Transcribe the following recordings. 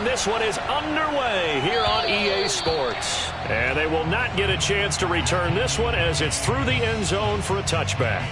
And this one is underway here on EA Sports. And they will not get a chance to return this one as it's through the end zone for a touchback.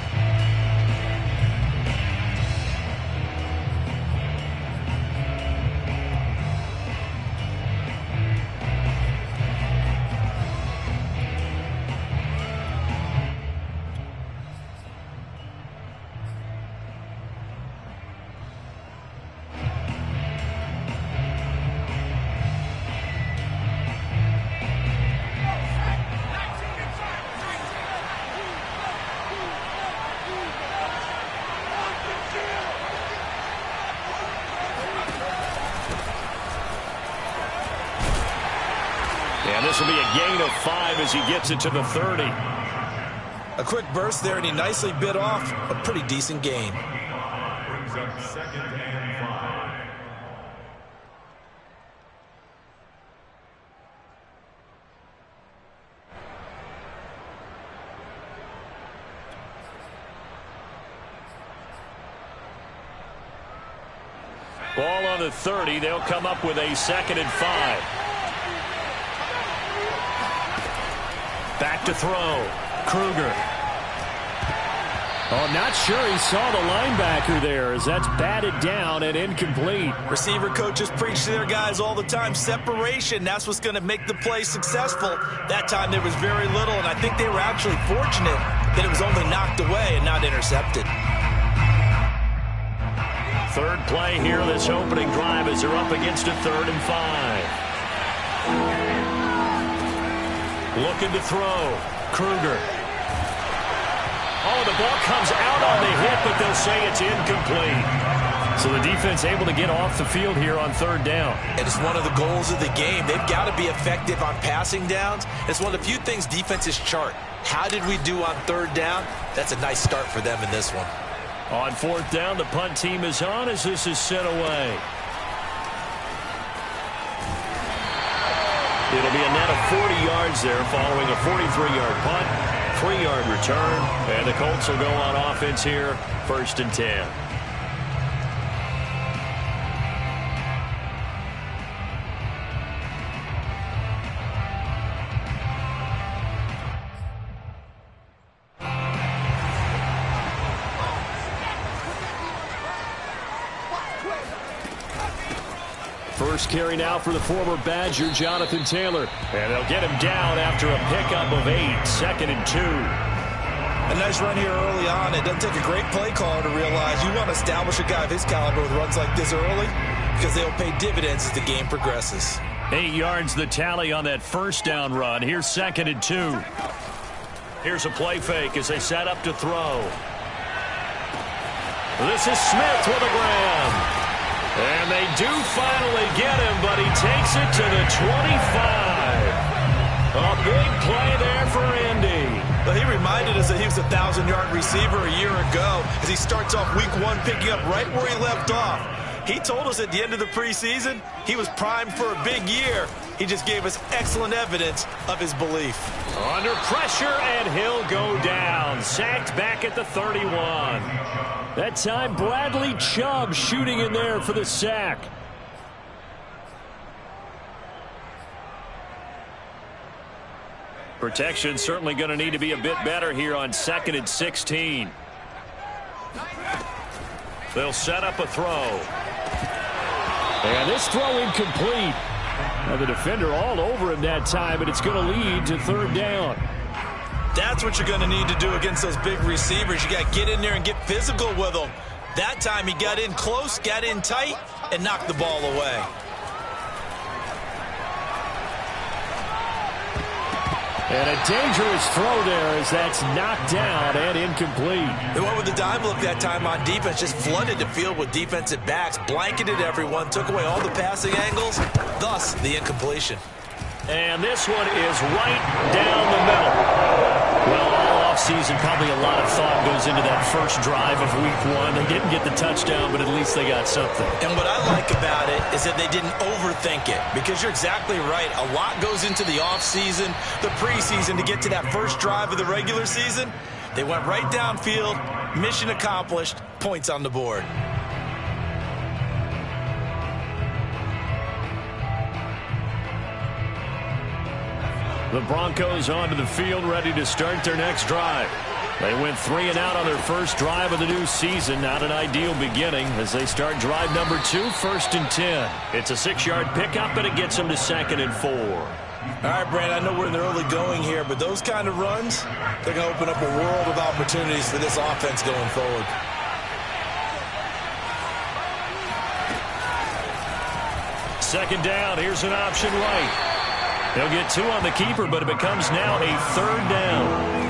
And this will be a gain of 5 as he gets it to the 30. A quick burst there, and he nicely bit off a pretty decent gain. Brings up 2nd and 5. Ball on the 30. They'll come up with a 2nd and 5. Back to throw. Kruger. Oh, not sure he saw the linebacker there as that's batted down and incomplete. Receiver coaches preach to their guys all the time. Separation, that's what's going to make the play successful. That time there was very little, and I think they were actually fortunate that it was only knocked away and not intercepted. Third play here this opening drive as they're up against a 3rd and 5. Looking to throw. Kruger. Oh, the ball comes out on the hit, but they'll say it's incomplete. So the defense able to get off the field here on 3rd down. And it's one of the goals of the game. They've got to be effective on passing downs. It's one of the few things defenses chart. How did we do on 3rd down? That's a nice start for them in this one. On 4th down, the punt team is on as this is sent away. It'll be a net of 40 yards there following a 43-yard punt, 3-yard return, and the Colts will go on offense here, 1st and 10. First carry now for the former Badger, Jonathan Taylor. And they'll get him down after a pickup of 8, 2nd and 2. A nice run here early on. It doesn't take a great play caller to realize you want to establish a guy of his caliber with runs like this early because they'll pay dividends as the game progresses. 8 yards the tally on that 1st down run. Here's 2nd and 2. Here's a play fake as they set up to throw. This is Smith with a grab. And they do finally get him, but he takes it to the 25. A big play there for Indy. Well, he reminded us that he was a 1,000-yard receiver a year ago as he starts off week 1 picking up right where he left off. He told us at the end of the preseason he was primed for a big year. He just gave us excellent evidence of his belief. Under pressure, and he'll go down. Sacked back at the 31. That time, Bradley Chubb shooting in there for the sack. Protection certainly going to need to be a bit better here on 2nd and 16. They'll set up a throw. And this throw incomplete. Now the defender all over him that time, and it's going to lead to 3rd down. That's what you're going to need to do against those big receivers. You got to get in there and get physical with them. That time he got in close, got in tight, and knocked the ball away. And a dangerous throw there as that's knocked down and incomplete. They went with the dime look that time on defense, just flooded the field with defensive backs, blanketed everyone, took away all the passing angles, thus the incompletion. And this one is right down the middle. Well, all offseason, probably a lot of thought goes into that first drive of week 1. They didn't get the touchdown, but at least they got something. And what I like about it is that they didn't overthink it, because you're exactly right. A lot goes into the offseason, the preseason to get to that first drive of the regular season. They went right downfield, mission accomplished, points on the board. The Broncos onto the field, ready to start their next drive. They went 3 and out on their first drive of the new season. Not an ideal beginning as they start drive number 2, 1st and 10. It's a 6-yard pickup, and it gets them to 2nd and 4. All right, Brand, I know we're in the early going here, but those kind of runs, they're going to open up a world of opportunities for this offense going forward. Second down, here's an option right. They'll get 2 on the keeper, but it becomes now a 3rd down.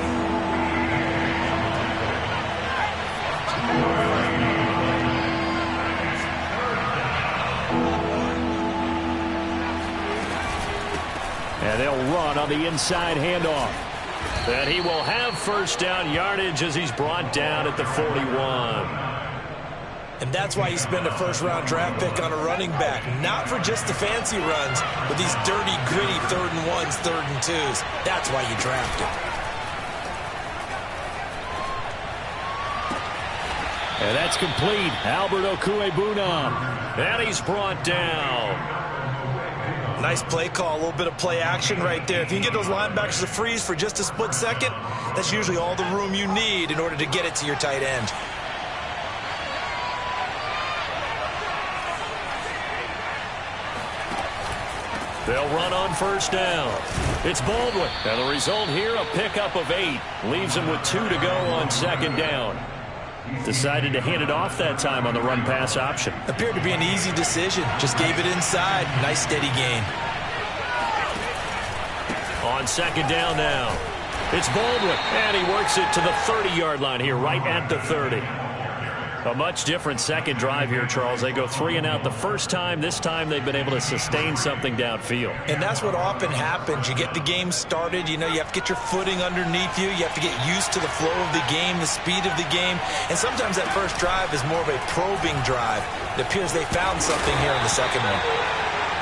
And they'll run on the inside handoff. And he will have first down yardage as he's brought down at the 41. And that's why you spend a first-round draft pick on a running back. Not for just the fancy runs, but these dirty, gritty 3rd and 1s, 3rd and 2s. That's why you draft him. And that's complete. Albert Okwuegbunam. And he's brought down. Nice play call, a little bit of play action right there. If you can get those linebackers to freeze for just a split second, that's usually all the room you need in order to get it to your tight end. They'll run on first down. It's Baldwin. And the result here, a pickup of 8. Leaves him with 2 to go on 2nd down. Decided to hand it off that time on the run-pass option. Appeared to be an easy decision. Just gave it inside. Nice steady gain. On 2nd down now. It's Baldwin. And he works it to the 30-yard line here, right at the 30. A much different second drive here, Charles. They go 3 and out the first time. This time they've been able to sustain something downfield. And that's what often happens. You get the game started. You know, you have to get your footing underneath you. You have to get used to the flow of the game, the speed of the game. And sometimes that first drive is more of a probing drive. It appears they found something here in the second one.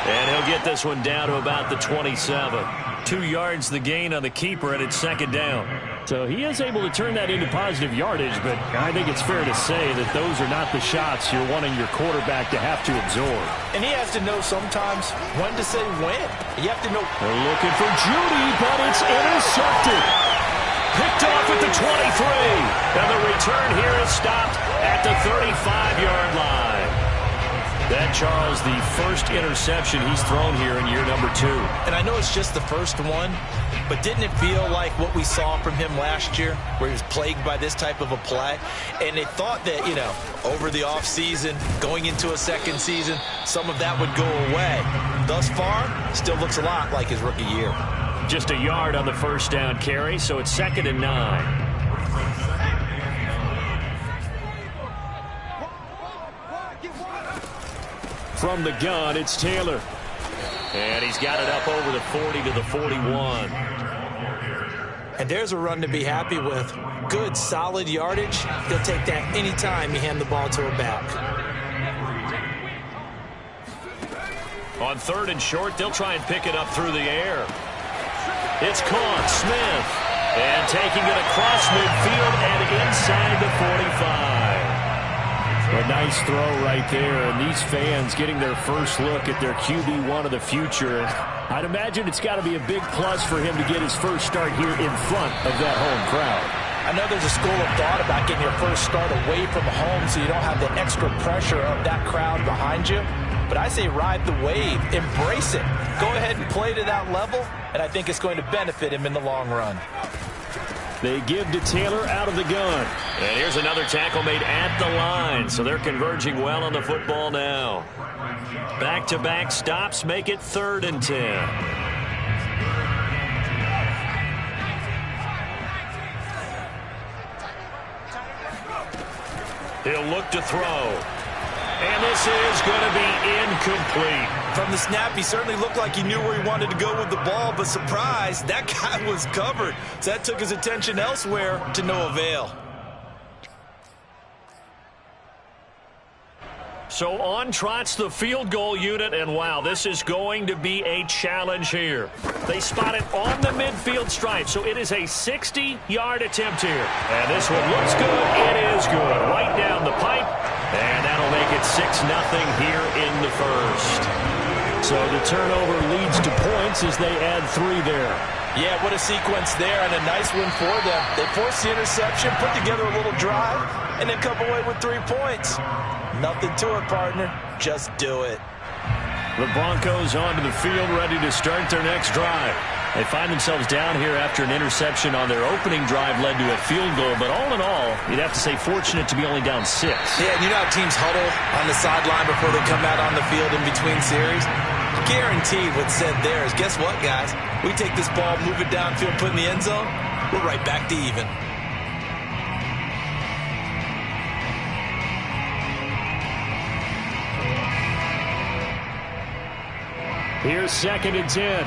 And he'll get this one down to about the 27. 2 yards the gain on the keeper, and it's 2nd down. So he is able to turn that into positive yardage, but I think it's fair to say that those are not the shots you're wanting your quarterback to have to absorb. And he has to know sometimes when to say when. You have to know. They're looking for Judy, but it's intercepted. Picked off at the 23. And the return here is stopped at the 35-yard line. That, Charles, the first interception he's thrown here in year number 2. And I know it's just the first one, but didn't it feel like what we saw from him last year, where he was plagued by this type of a play? And they thought that, you know, over the offseason, going into a second season, some of that would go away. Thus far, still looks a lot like his rookie year. Just a yard on the first down carry, so it's 2nd and 9. From the gun, it's Taylor. And he's got it up over the 40 to the 41. And there's a run to be happy with. Good, solid yardage. He'll take that anytime you hand the ball to a back. On 3rd and short, they'll try and pick it up through the air. It's caught. Smith. And taking it across midfield and inside the 45. A nice throw right there, and these fans getting their first look at their QB1 of the future. I'd imagine it's got to be a big plus for him to get his first start here in front of that home crowd. I know there's a school of thought about getting your first start away from home so you don't have the extra pressure of that crowd behind you. But I say ride the wave, embrace it. Go ahead and play to that level, and I think it's going to benefit him in the long run. They give to Taylor out of the gun. And here's another tackle made at the line. So they're converging well on the football now. Back-to-back stops make it 3rd and 10. He'll look to throw. And this is going to be incomplete. From the snap, he certainly looked like he knew where he wanted to go with the ball, but surprise, that guy was covered. So that took his attention elsewhere to no avail. So on trots the field goal unit, and wow, this is going to be a challenge here. They spot it on the midfield stripe, so it is a 60-yard attempt here. And this one looks good. It is good. Right down the pipe, and that'll make it 6-0 here in the first. So the turnover leads to points as they add 3 there. Yeah, what a sequence there, and a nice win for them. They forced the interception, put together a little drive, and then come away with 3 points. Nothing to it, partner. Just do it. The Broncos onto the field, ready to start their next drive. They find themselves down here after an interception on their opening drive led to a field goal. But all in all, you'd have to say fortunate to be only down 6. Yeah, and you know how teams huddle on the sideline before they come out on the field in between series? Guaranteed what's said there is, guess what, guys? We take this ball, move it downfield, put it in the end zone, we're right back to even. Here's 2nd and 10.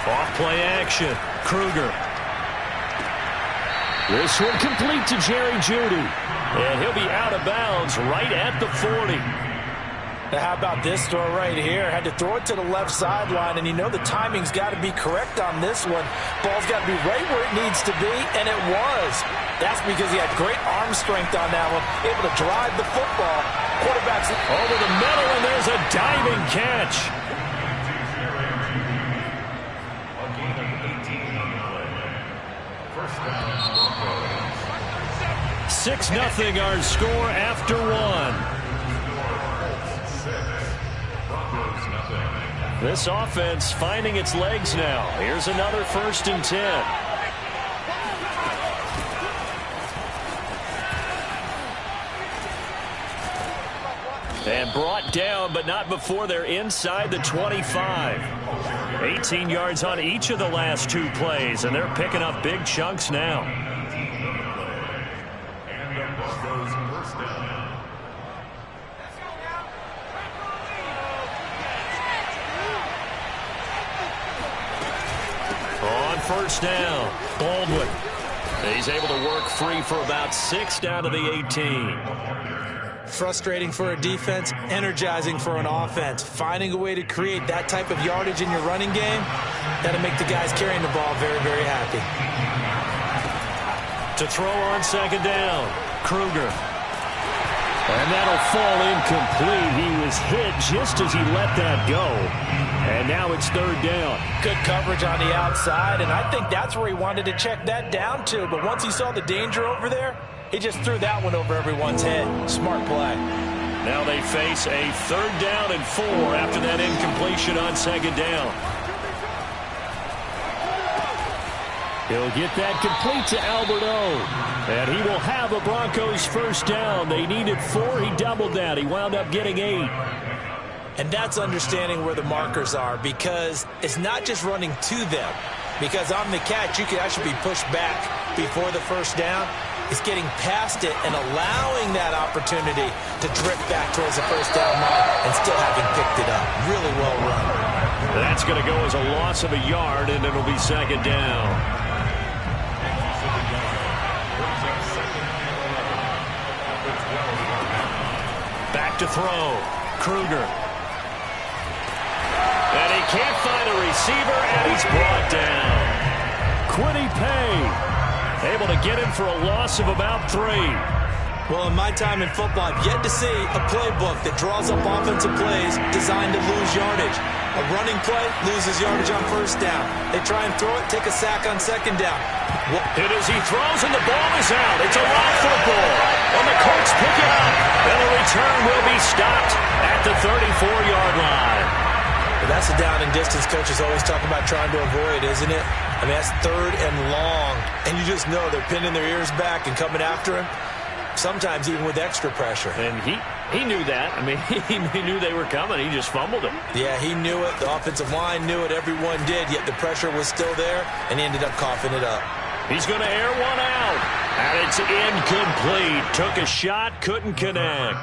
Off play action. Kruger. This one complete to Jerry Jeudy. And he'll be out of bounds right at the 40. Now how about this throw right here? Had to throw it to the left sideline, and you know the timing's got to be correct on this one. Ball's got to be right where it needs to be, and it was. That's because he had great arm strength on that one, able to drive the football. Quarterback's over the middle, and there's a diving catch. A gain of 18 on the play. First down, Broncos. 6-0 our score after 1. This offense finding its legs now. Here's another 1st and 10. And brought down, but not before they're inside the 25. 18 yards on each of the last 2 plays, and they're picking up big chunks now. And the Broncos first down. On 1st down, Baldwin. He's able to work free for about 6 down to the 18. frustrating for a defense, energizing for an offense. Finding a way to create that type of yardage in your running game, that'll make the guys carrying the ball very, very happy. To throw on 2nd down, Kruger. And that'll fall incomplete. He was hit just as he let that go. And now it's 3rd down. Good coverage on the outside, and I think that's where he wanted to check that down to. But once he saw the danger over there, he just threw that one over everyone's head. Smart play. Now they face a 3rd down and 4 after that incompletion on 2nd down. He'll get that complete to Albert O. And he will have a Broncos 1st down. They needed 4. He doubled that. He wound up getting 8. And that's understanding where the markers are, because it's not just running to them. Because on the catch, you can actually be pushed back before the 1st down. It's getting past it and allowing that opportunity to drift back towards the 1st down line and still having picked it up. Really well run. That's going to go as a loss of a yard, and it'll be 2nd down. Back to throw. Kruger. And he can't find a receiver, and he's brought down. Kwity Paye able to get him for a loss of about 3. Well, in my time in football, I've yet to see a playbook that draws up offensive plays designed to lose yardage. A running play loses yardage on 1st down. They try and throw it, take a sack on 2nd down. And as he throws and the ball is out, it's a live football. And the Colts pick it up. And the return will be stopped at the 34-yard line. Well, that's the down and distance coaches always talk about trying to avoid, isn't it? I mean, that's 3rd and long. And you just know they're pinning their ears back and coming after him. Sometimes even with extra pressure. And he knew that. I mean, he knew they were coming. He just fumbled it. Yeah, he knew it. The offensive line knew it. Everyone did. Yet the pressure was still there, and he ended up coughing it up. He's going to air one out. And it's incomplete. Took a shot, couldn't connect.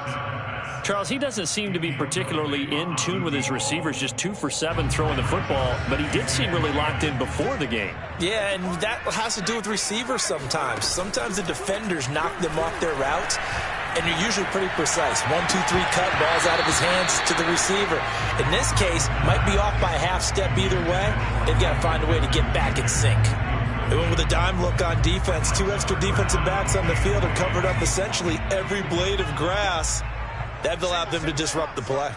Charles, he doesn't seem to be particularly in tune with his receivers, just 2 for 7 throwing the football, but he did seem really locked in before the game. Yeah, and that has to do with receivers sometimes. Sometimes the defenders knock them off their routes, and they're usually pretty precise. 1, 2, 3 cut, balls out of his hands to the receiver. In this case, might be off by a half step either way. They've got to find a way to get back in sync. They went with a dime look on defense. 2 extra defensive backs on the field and covered up essentially every blade of grass. That allowed them to disrupt the play.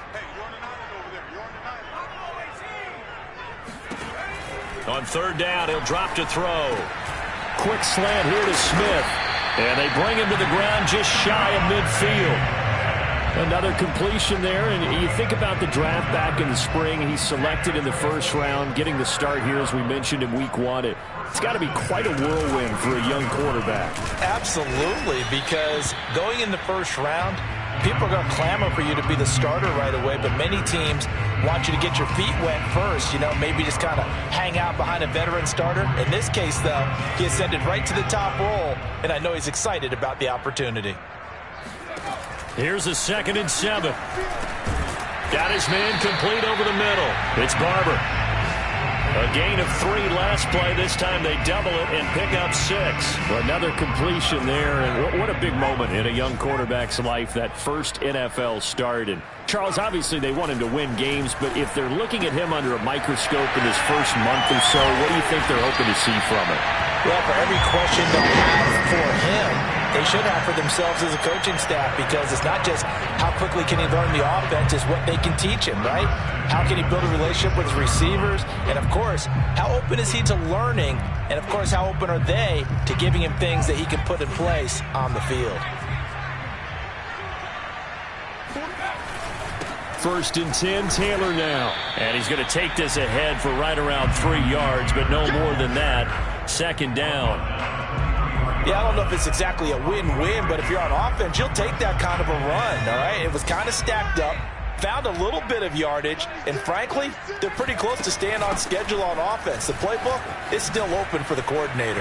On third down, he'll drop to throw. Quick slant here to Smith. And they bring him to the ground just shy of midfield. Another completion there, and you think about the draft back in the spring. He's selected in the first round, getting the start here, as we mentioned, in week 1. It's got to be quite a whirlwind for a young quarterback. Absolutely, because going in the first round, people are going to clamor for you to be the starter right away, but many teams want you to get your feet wet first, maybe just kind of hang out behind a veteran starter. In this case, though, he ascended right to the top role, and I know he's excited about the opportunity. Here's a 2nd and 7. Got his man complete over the middle. It's Barber. A gain of 3 last play. This time they double it and pick up 6. Another completion there, and what a big moment in a young quarterback's life, that first NFL start. And Charles, obviously they want him to win games, but if they're looking at him under a microscope in his first month or so, what do you think they're hoping to see from it? Well, for every question they'll have for him, they should have for themselves as a coaching staff, because it's not just how quickly can he learn the offense, it's what they can teach him, right? How can he build a relationship with his receivers? And, of course, how open is he to learning? And, of course, how open are they to giving him things that he can put in place on the field? 1st and 10, Taylor now. And he's going to take this ahead for right around 3 yards, but no more than that. 2nd down. Yeah, I don't know if it's exactly a win-win, but if you're on offense, you'll take that kind of a run, all right? It was kind of stacked up, found a little bit of yardage, and frankly, they're pretty close to staying on schedule on offense. The playbook is still open for the coordinator.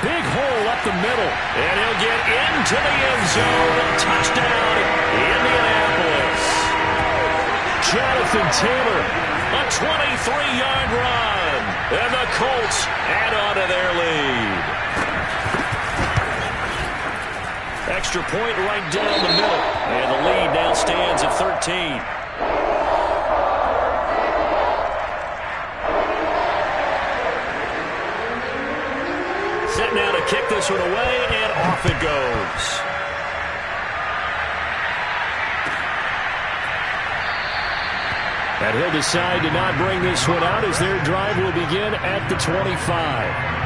Big hole up the middle, and he'll get into the end zone. Touchdown, Indianapolis. Jonathan Taylor, a 23-yard run, and the Colts add on to their lead. Extra point right down the middle, and the lead now stands at 13. Set now to kick this one away, and off it goes. And he'll decide to not bring this one out as their drive will begin at the 25.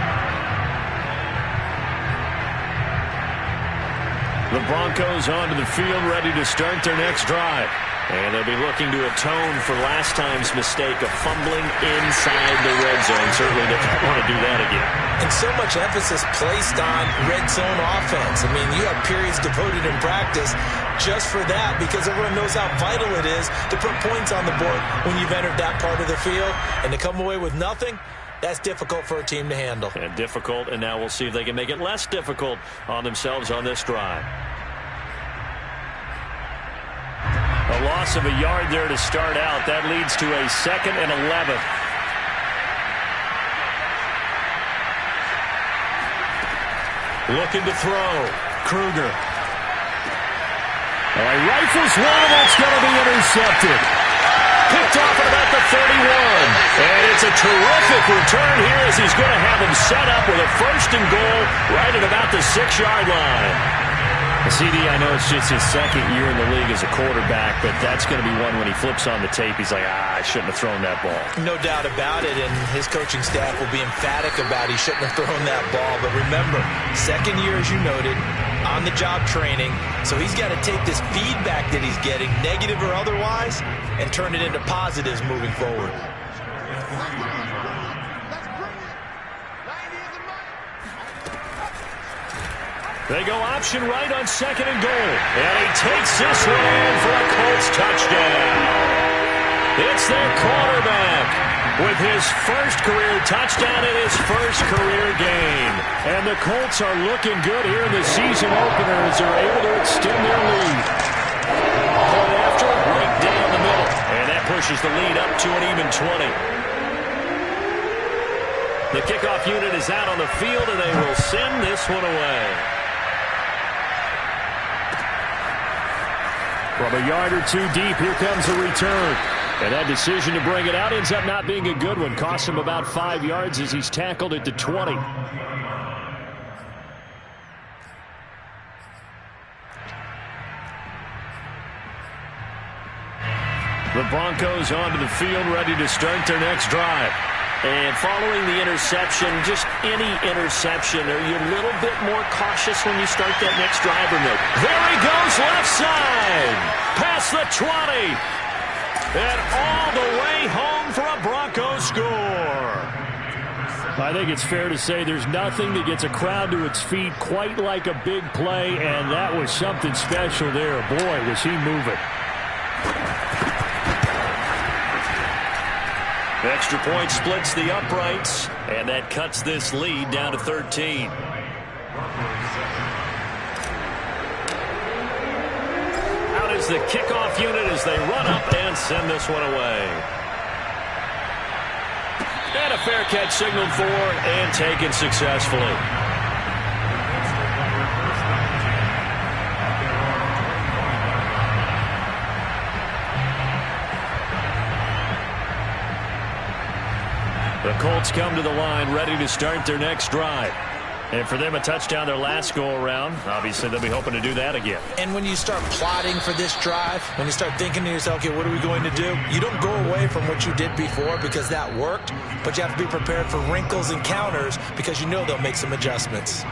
The Broncos onto the field, ready to start their next drive. And they'll be looking to atone for last time's mistake of fumbling inside the red zone. Certainly doesn't want to do that again. And so much emphasis placed on red zone offense. I mean, you have periods devoted in practice just for that, because everyone knows how vital it is to put points on the board when you've entered that part of the field. And to come away with nothing, that's difficult for a team to handle. And difficult, and now we'll see if they can make it less difficult on themselves on this drive. A loss of a yard there to start out. That leads to a 2nd and 11. Looking to throw. Kruger. All right, rifles one, and that's going to be intercepted. Picked off at about the 31. And it's a terrific return here as he's going to have him set up with a 1st and goal right at about the 6-yard line. CD, I know it's just his 2nd year in the league as a quarterback, but that's going to be one when he flips on the tape, he's like, I shouldn't have thrown that ball. No doubt about it, and his coaching staff will be emphatic about he shouldn't have thrown that ball. But remember, 2nd year, as you noted, on-the-job training, so he's got to take this feedback that he's getting, negative or otherwise, and turn it into positives moving forward. They go option right on 2nd and goal. And he takes this one in for a Colts touchdown. It's their quarterback with his first career touchdown and his first career game. And the Colts are looking good here in the season opener as they're able to extend their lead. Point after, right down the middle. And that pushes the lead up to an even 20. The kickoff unit is out on the field, and they will send this one away. From a yard or 2 deep, here comes a return. And that decision to bring it out ends up not being a good one. Costs him about 5 yards as he's tackled at the 20. The Broncos onto the field, ready to start their next drive. And following the interception, just any interception, are you a little bit more cautious when you start that next drive or no? There he goes, left side, past the 20, and all the way home for a Broncos score. I think it's fair to say there's nothing that gets a crowd to its feet quite like a big play, and that was something special there. Boy, was he moving. Extra point splits the uprights, and that cuts this lead down to 13. Out is the kickoff unit as they run up and send this one away. And a fair catch signaled for and taken successfully. The Colts come to the line ready to start their next drive. And for them, a touchdown their last go-around. Obviously, they'll be hoping to do that again. And when you start plotting for this drive, when you start thinking to yourself, okay, what are we going to do? You don't go away from what you did before because that worked, but you have to be prepared for wrinkles and counters because you know they'll make some adjustments.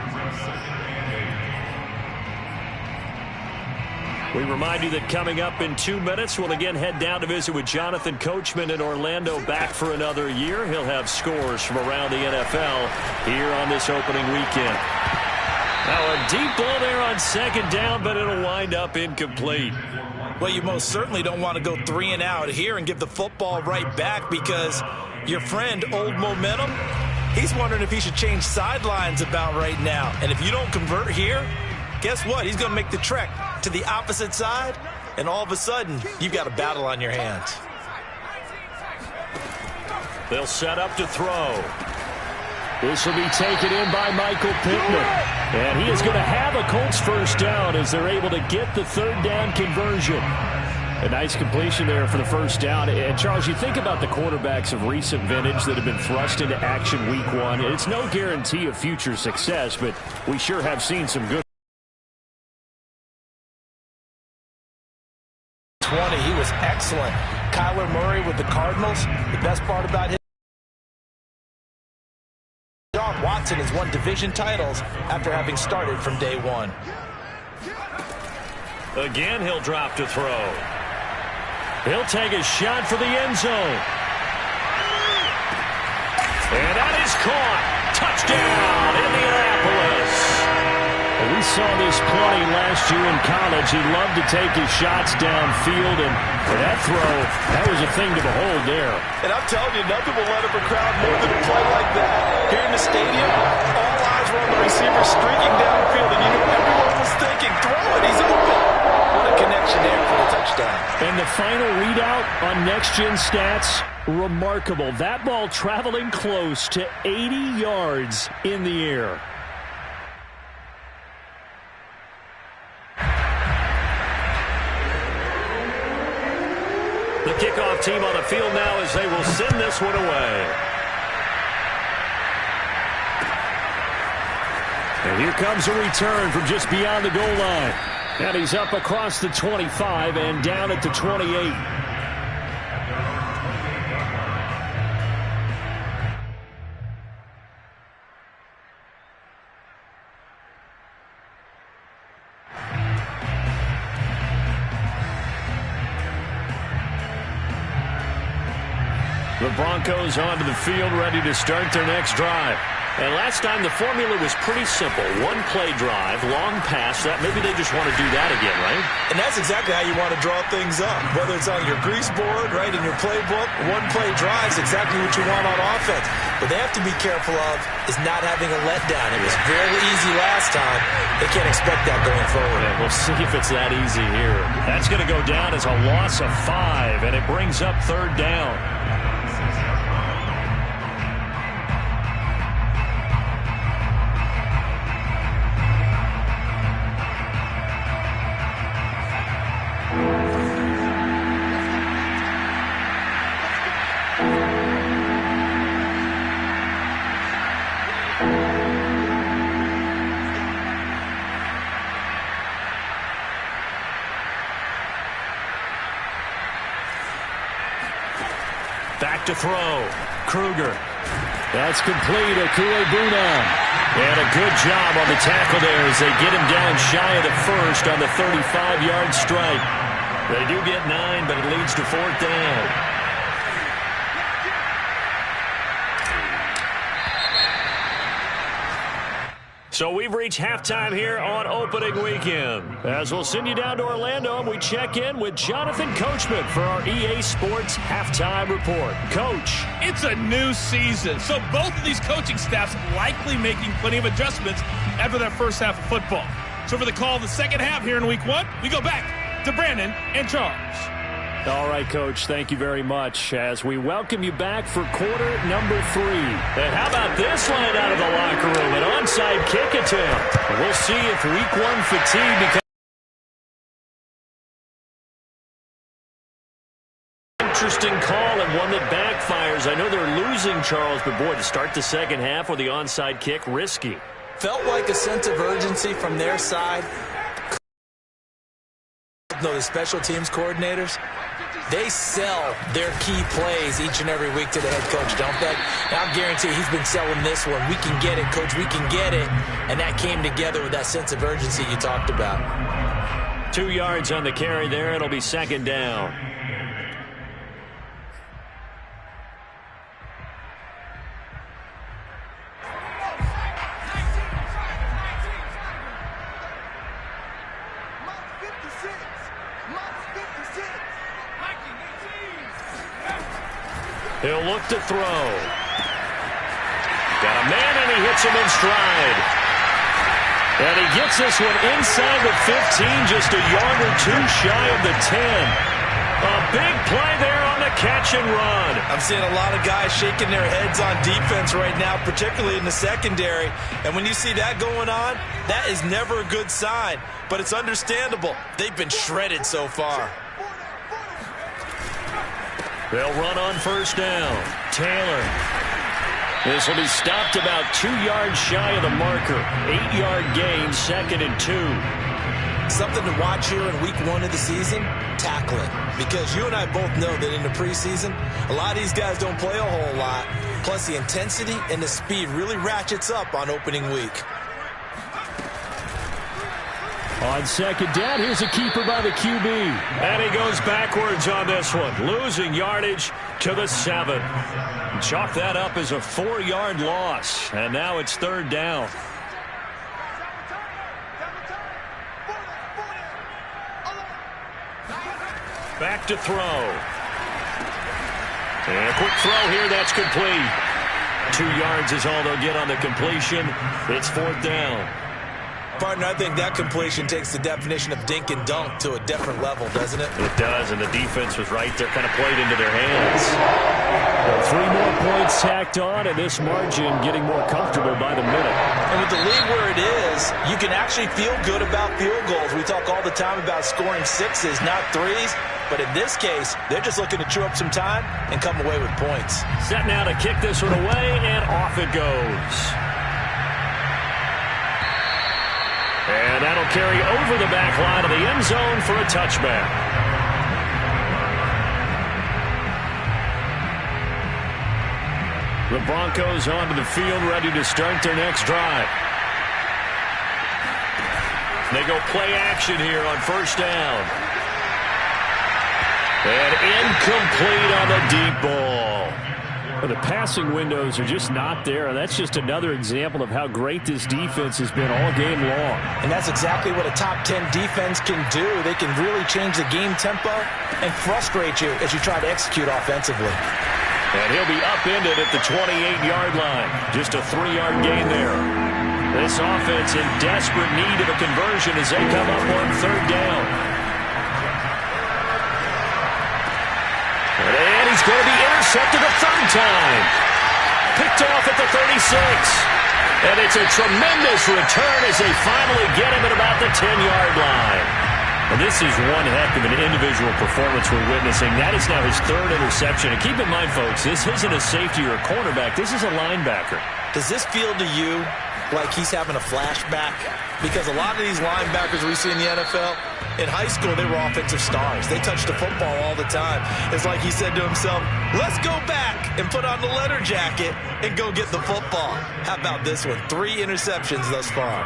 We remind you that coming up in 2 minutes, we'll again head down to visit with Jonathan Coachman in Orlando, back for another year. He'll have scores from around the NFL here on this opening weekend. Now a deep ball there on second down, but it'll wind up incomplete. Well, you most certainly don't want to go 3 and out here and give the football right back because your friend, Old Momentum, he's wondering if he should change sidelines about right now. And if you don't convert here, guess what? He's going to make the trek to the opposite side, and all of a sudden, you've got a battle on your hands. They'll set up to throw. This will be taken in by Michael Pittman. And he is going to have a Colts first down as they're able to get the third down conversion. A nice completion there for the first down. And, Charles, you think about the quarterbacks of recent vintage that have been thrust into action week one. It's no guarantee of future success, but we sure have seen some good. He was excellent. Kyler Murray with the Cardinals. The best part about him, John Watson has won division titles after having started from day one. Again, he'll drop to throw. He'll take a shot for the end zone. And that is caught. Touchdown, Indianapolis. We saw this plenty last year in college. He loved to take his shots downfield, and for that throw, that was a thing to behold there. And I'm telling you, nothing will let up a crowd more than a play like that. Here in the stadium, all eyes were on the receiver streaking downfield, and you know everyone was thinking, throw it, he's open. What a connection there for the touchdown. And the final readout on Next Gen Stats, remarkable. That ball traveling close to 80 yards in the air. The kickoff team on the field now as they will send this one away. And here comes a return from just beyond the goal line. And he's up across the 25 and down at the 28. The Broncos onto the field, ready to start their next drive. And last time, the formula was pretty simple. One play drive, long pass. That maybe they just want to do that again, right? And that's exactly how you want to draw things up. Whether it's on your grease board, right, in your playbook, one play drive is exactly what you want on offense. What they have to be careful of is not having a letdown. It was very easy last time. They can't expect that going forward. Yeah, we'll see if it's that easy here. That's going to go down as a loss of 5, and it brings up third down. Back to throw. Kruger That's complete. Okuegbuna. And a good job on the tackle there as they get him down shy of the first on the 35-yard strike. They do get 9, but it leads to 4th down. So we've reached halftime here on opening weekend. As we'll send you down to Orlando, and we check in with Jonathan Coachman for our EA Sports Halftime Report. Coach. It's a new season, so both of these coaching staffs likely making plenty of adjustments after that first half of football. So for the call of the second half here in Week 1, we go back to Brandon and Charles. All right, Coach, thank you very much as we welcome you back for quarter number 3. And how about this line out of the locker room? An onside kick attempt. We'll see if Week 1 fatigue becomes an interesting call and one that backfires. I know they're losing, Charles, but boy, to start the second half with the onside kick, risky. Felt like a sense of urgency from their side. No, the special teams coordinators, they sell their key plays each and every week to the head coach, don't they? And I'll guarantee he's been selling this one. We can get it, coach. We can get it. And that came together with that sense of urgency you talked about. 2 yards on the carry there. It'll be 2nd down. He'll look to throw. Got a man, and he hits him in stride. And he gets this one inside the 15, just a yard or 2 shy of the 10. A big play there on the catch and run. I'm seeing a lot of guys shaking their heads on defense right now, particularly in the secondary. And when you see that going on, that is never a good sign. But it's understandable. They've been shredded so far. They'll run on 1st down. Taylor. This will be stopped about 2 yards shy of the marker. 8-yard gain, 2nd and 2. Something to watch here in Week 1 of the season, tackling. Because you and I both know that in the preseason, a lot of these guys don't play a whole lot. Plus the intensity and the speed really ratchets up on opening week. On 2nd down, here's a keeper by the QB. And he goes backwards on this one, losing yardage to the 7. Chalk that up as a 4-yard loss. And now it's 3rd down. Back to throw. And a quick throw here, that's complete. 2 yards is all they'll get on the completion. It's 4th down. Partner, I think that completion takes the definition of dink and dunk to a different level, doesn't it? It does, and the defense was right there, kind of played into their hands. Well, 3 more points tacked on, and this margin getting more comfortable by the minute. And with the league where it is, you can actually feel good about field goals. We talk all the time about scoring 6s, not 3s. But in this case, they're just looking to chew up some time and come away with points. Set now to kick this one away, and off it goes. And that'll carry over the back line of the end zone for a touchback. The Broncos onto the field, ready to start their next drive. They go play action here on 1st down. And incomplete on the deep ball. The passing windows are just not there. And that's just another example of how great this defense has been all game long. And that's exactly what a top 10 defense can do. They can really change the game tempo and frustrate you as you try to execute offensively. And he'll be upended at the 28-yard line. Just a 3-yard gain there. This offense in desperate need of a conversion as they come up on 3rd down. And he's going to be intercepted a 3rd time. Picked off at the 36. And it's a tremendous return as they finally get him at about the 10-yard line. And this is one heck of an individual performance we're witnessing. That is now his 3rd interception. And keep in mind, folks, this isn't a safety or a cornerback. This is a linebacker. Does this feel to you like he's having a flashback, because a lot of these linebackers we see in the NFL, in high school, they were offensive stars. They touched the football all the time. It's like he said to himself, let's go back and put on the leather jacket and go get the football. How about this one? 3 interceptions thus far.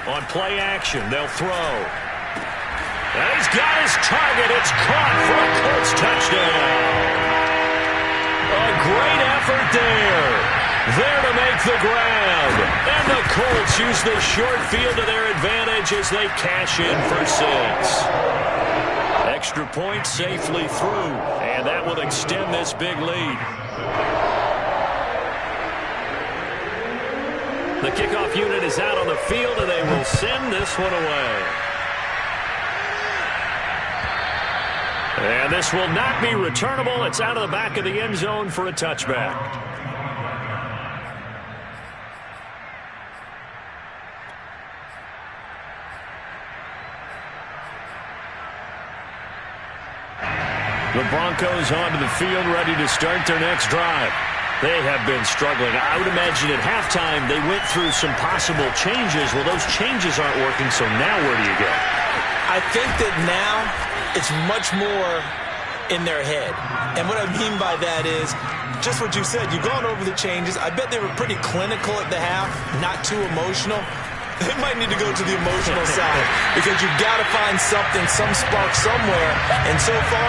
On play action, they'll throw. And he's got his target. It's caught for a Colts touchdown. A great effort there. There to make the grab. And the Colts use the short field to their advantage as they cash in for 6. Extra point safely through. And that will extend this big lead. The kickoff unit is out on the field, and they will send this one away. And this will not be returnable. It's out of the back of the end zone for a touchback. The Broncos onto the field, ready to start their next drive. They have been struggling. I would imagine at halftime they went through some possible changes. Well, those changes aren't working, so now where do you go? I think that now it's much more in their head. And what I mean by that is just what you said. You've gone over the changes. I bet they were pretty clinical at the half, not too emotional. They might need to go to the emotional side, because you've got to find something, some spark somewhere. And so far,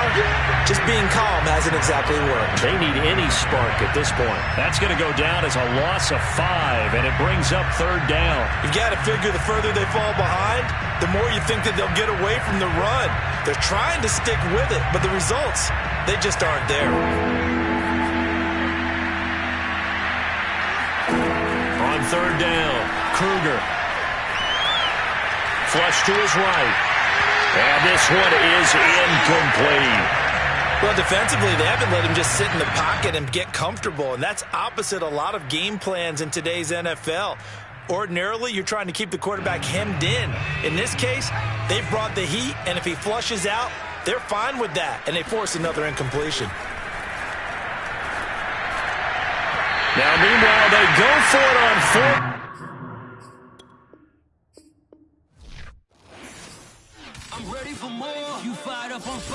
just being calm hasn't exactly worked. They need any spark at this point. That's going to go down as a loss of 5, and it brings up 3rd down. You've got to figure the further they fall behind, the more you think that they'll get away from the run. They're trying to stick with it, but the results, they just aren't there. On 3rd down, Kruger. Flush to his right. And this one is incomplete. Well, defensively, they haven't let him just sit in the pocket and get comfortable, and that's opposite a lot of game plans in today's NFL. Ordinarily, you're trying to keep the quarterback hemmed in. In this case, they brought the heat, and if he flushes out, they're fine with that, and they force another incompletion. Now, meanwhile, they go for it on 4th. I'm ready for more. You fired up on fire.